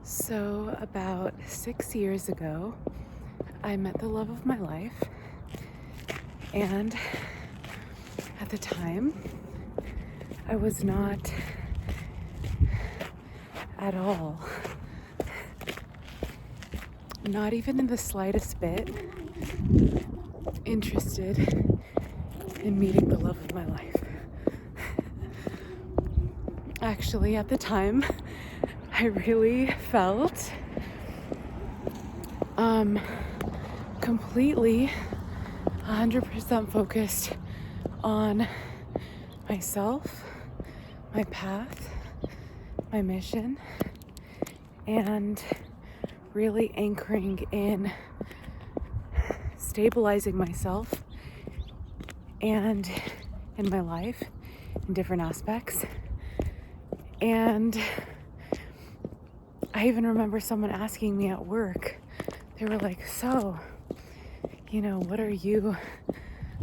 So about 6 years ago, I met the love of my life, and at the time, I was not at all, not even in the slightest bit, interested in meeting the love of my life. Actually, at the time, I really felt completely 100% focused on myself, my path, my mission, and really anchoring in stabilizing myself and in my life in different aspects. And I even remember someone asking me at work, they were like, so, what are you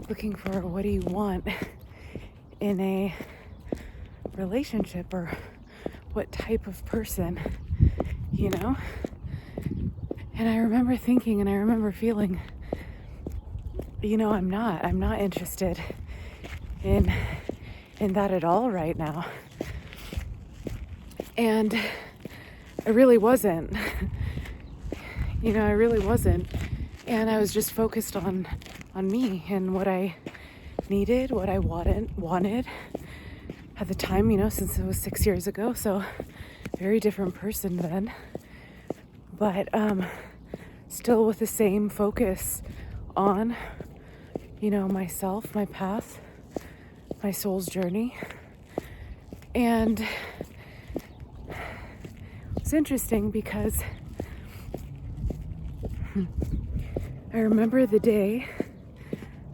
looking for? What do you want in a relationship, or what type of person, And I remember thinking and I remember feeling, I'm not interested in that at all right now. And I really wasn't. I really wasn't. And I was just focused on me and what I needed, what I wanted at the time, since it was 6 years ago. So very different person then. But still with the same focus on, myself, my path, my soul's journey. And it's interesting because I remember the day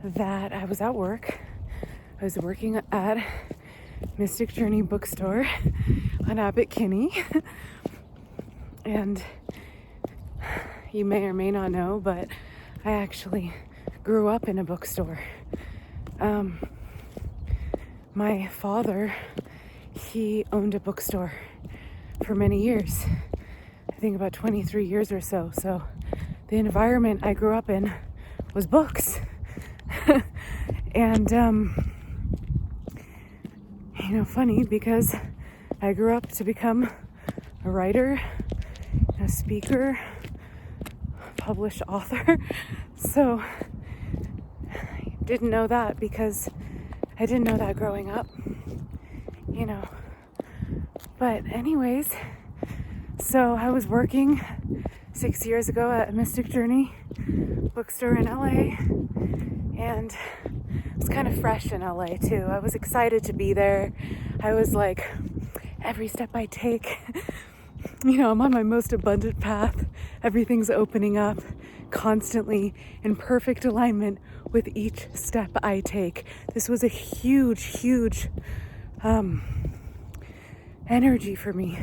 that I was at work. I was working at Mystic Journey bookstore on Abbot Kinney. And you may or may not know, but I actually grew up in a bookstore. My father, he owned a bookstore for many years. I think about 23 years or so. So the environment I grew up in was books. And, funny because I grew up to become a writer, a speaker, published author. So I didn't know that because I didn't know that growing up, But anyways, so I was working 6 years ago at Mystic Journey bookstore in LA, and it was kind of fresh in LA too. I was excited to be there. I was like, every step I take, I'm on my most abundant path. Everything's opening up constantly in perfect alignment with each step I take. This was a huge energy for me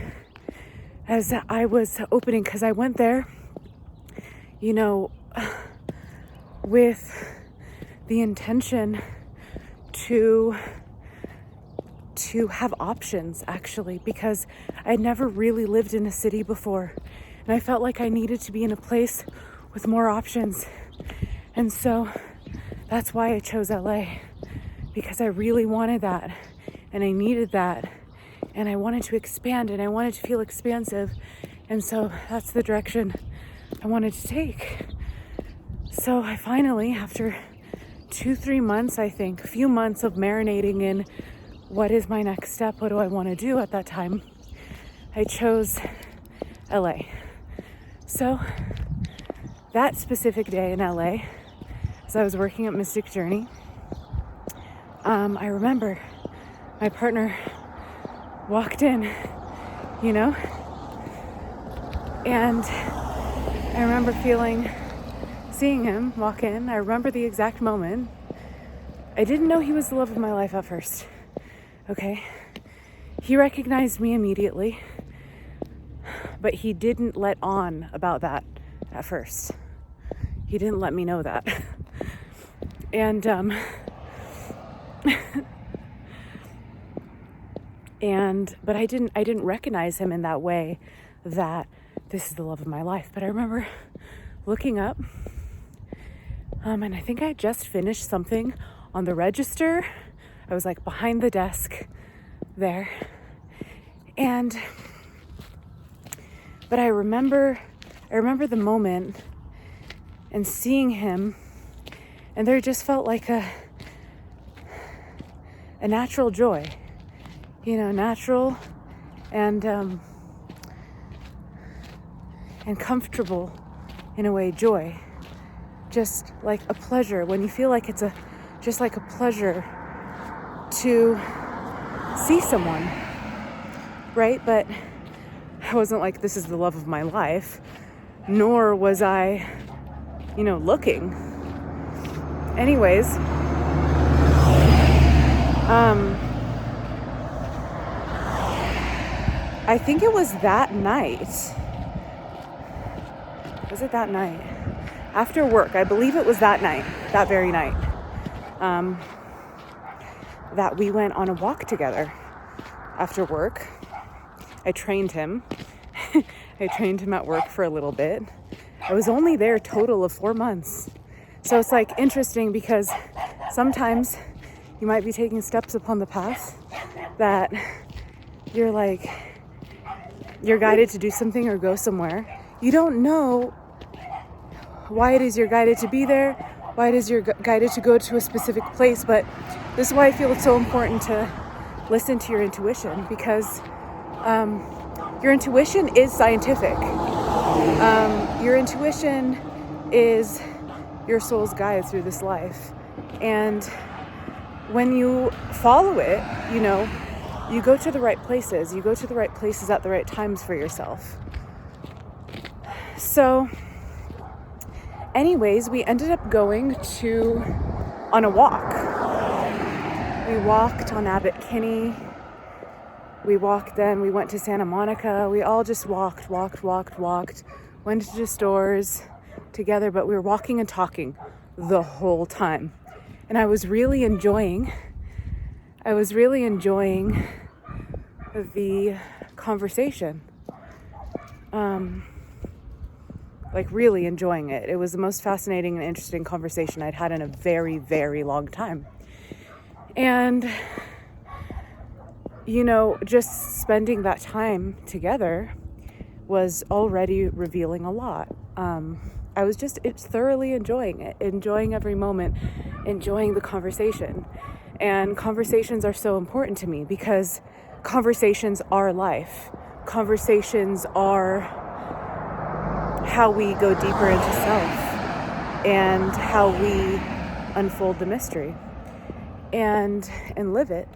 as I was opening, because I went there, with the intention to have options, actually, because I'd never really lived in a city before, and I felt like I needed to be in a place with more options. And so that's why I chose LA, because I really wanted that, and I needed that, and I wanted to expand, and I wanted to feel expansive, and so that's the direction I wanted to take. So I finally, after 2-3 months, I think, a few months of marinating in what is my next step, what do I want to do at that time, I chose LA. So that specific day in LA, as I was working at Mystic Journey, I remember my partner walked in, and I remember seeing him walk in. I remember the exact moment. I didn't know he was the love of my life at first. Okay? He recognized me immediately, but he didn't let on about that at first. He didn't let me know that. And but I didn't recognize him in that way that this is the love of my life. But I remember looking up, and I think I had just finished something on the register. I was like behind the desk there. But I remember the moment and seeing him, and there just felt like a natural joy, natural and comfortable in a way, joy. Just like a pleasure, when you feel like it's just like a pleasure to see someone, right? But I wasn't like, this is the love of my life, nor was I, looking. Anyways, I think it was that night. Was it that night? After work, I believe it was that night, that very night, that we went on a walk together after work. I trained him. I trained him at work for a little bit. I was only there a total of 4 months. So it's like interesting because sometimes you might be taking steps upon the path that you're guided to do something or go somewhere. You don't know why it is you're guided to be there, why it is you're guided to go to a specific place, but this is why I feel it's so important to listen to your intuition, because your intuition is scientific. Your intuition is your soul's guide through this life. And when you follow it, you go to the right places. You go to the right places at the right times for yourself. So anyways, we ended up going on a walk. We walked on Abbot Kinney. We went to Santa Monica. We all just walked, went to the stores together, but we were walking and talking the whole time. And I was really enjoying the conversation. Really enjoying it. It was the most fascinating and interesting conversation I'd had in a very, very long time. And just spending that time together was already revealing a lot. I was just thoroughly enjoying it, enjoying every moment, enjoying the conversation. And conversations are so important to me because conversations are life. Conversations are how we go deeper into self and how we unfold the mystery and live it.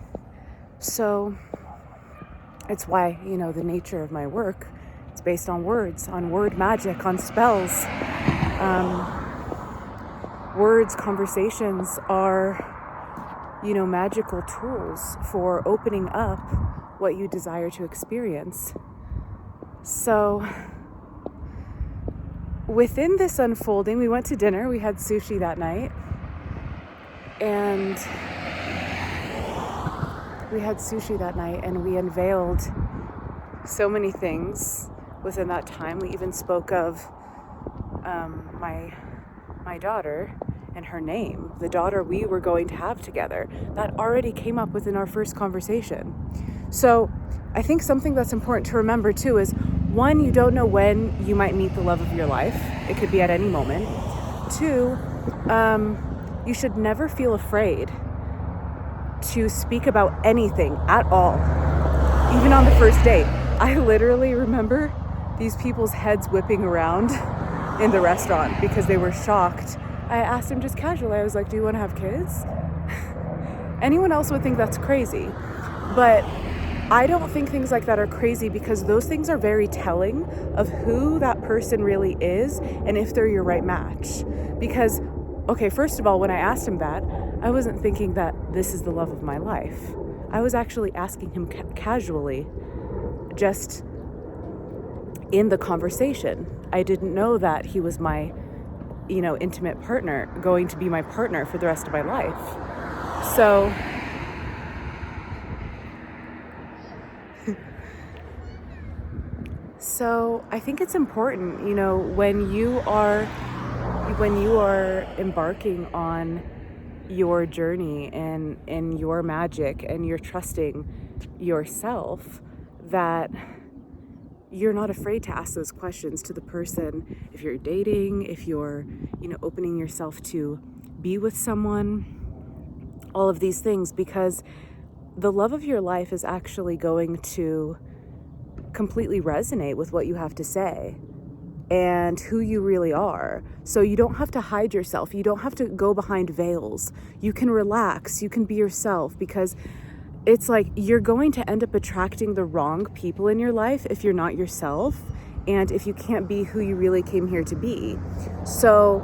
So it's why, the nature of my work, it's based on words, on word magic, on spells. Words, conversations are, magical tools for opening up what you desire to experience. So within this unfolding, we went to dinner. We had sushi that night. And we unveiled so many things within that time. We even spoke of my daughter and her name, the daughter we were going to have together. That already came up within our first conversation. So I think something that's important to remember too is, one, you don't know when you might meet the love of your life. It could be at any moment. Two, you should never feel afraid to speak about anything at all, even on the first date. I literally remember these people's heads whipping around in the restaurant because they were shocked. I asked him just casually, I was like, do you want to have kids? Anyone else would think that's crazy, but I don't think things like that are crazy because those things are very telling of who that person really is and if they're your right match. Because, okay, first of all, when I asked him that, I wasn't thinking that this is the love of my life. I was actually asking him casually, just in the conversation. I didn't know that he was my, intimate partner, going to be my partner for the rest of my life. So so I think it's important, when you are embarking on your journey and in your magic, and you're trusting yourself, that you're not afraid to ask those questions to the person. If you're dating, if you're, opening yourself to be with someone, all of these things, because the love of your life is actually going to completely resonate with what you have to say and who you really are. So you don't have to hide yourself. You don't have to go behind veils. You can relax. You can be yourself, because it's like you're going to end up attracting the wrong people in your life if you're not yourself, and if you can't be who you really came here to be. So,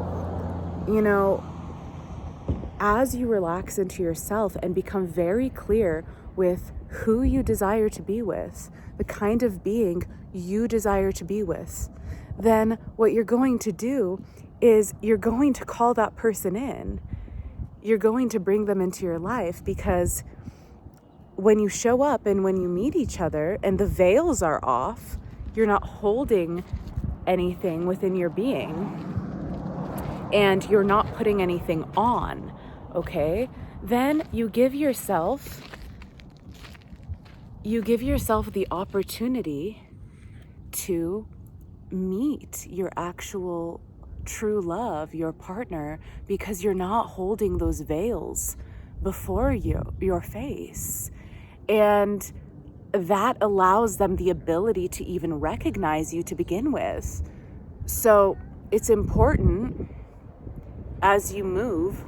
as you relax into yourself and become very clear with who you desire to be with, the kind of being you desire to be with, then what you're going to do is you're going to call that person in. You're going to bring them into your life, because when you show up and when you meet each other and the veils are off, you're not holding anything within your being, and you're not putting anything on, okay? Then you give yourself the opportunity to meet your actual true love, your partner, because you're not holding those veils before your face. And that allows them the ability to even recognize you to begin with. So it's important, as you move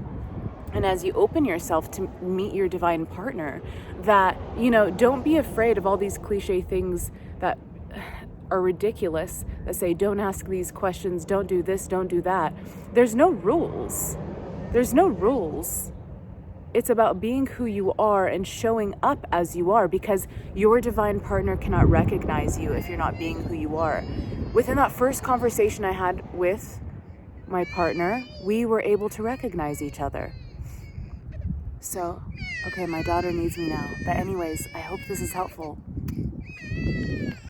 and as you open yourself to meet your divine partner, that, don't be afraid of all these cliche things that are ridiculous, that say, don't ask these questions, don't do this, don't do that. There's no rules. It's about being who you are and showing up as you are, because your divine partner cannot recognize you if you're not being who you are. Within that first conversation I had with my partner, we were able to recognize each other. So, okay, my daughter needs me now. But anyways, I hope this is helpful.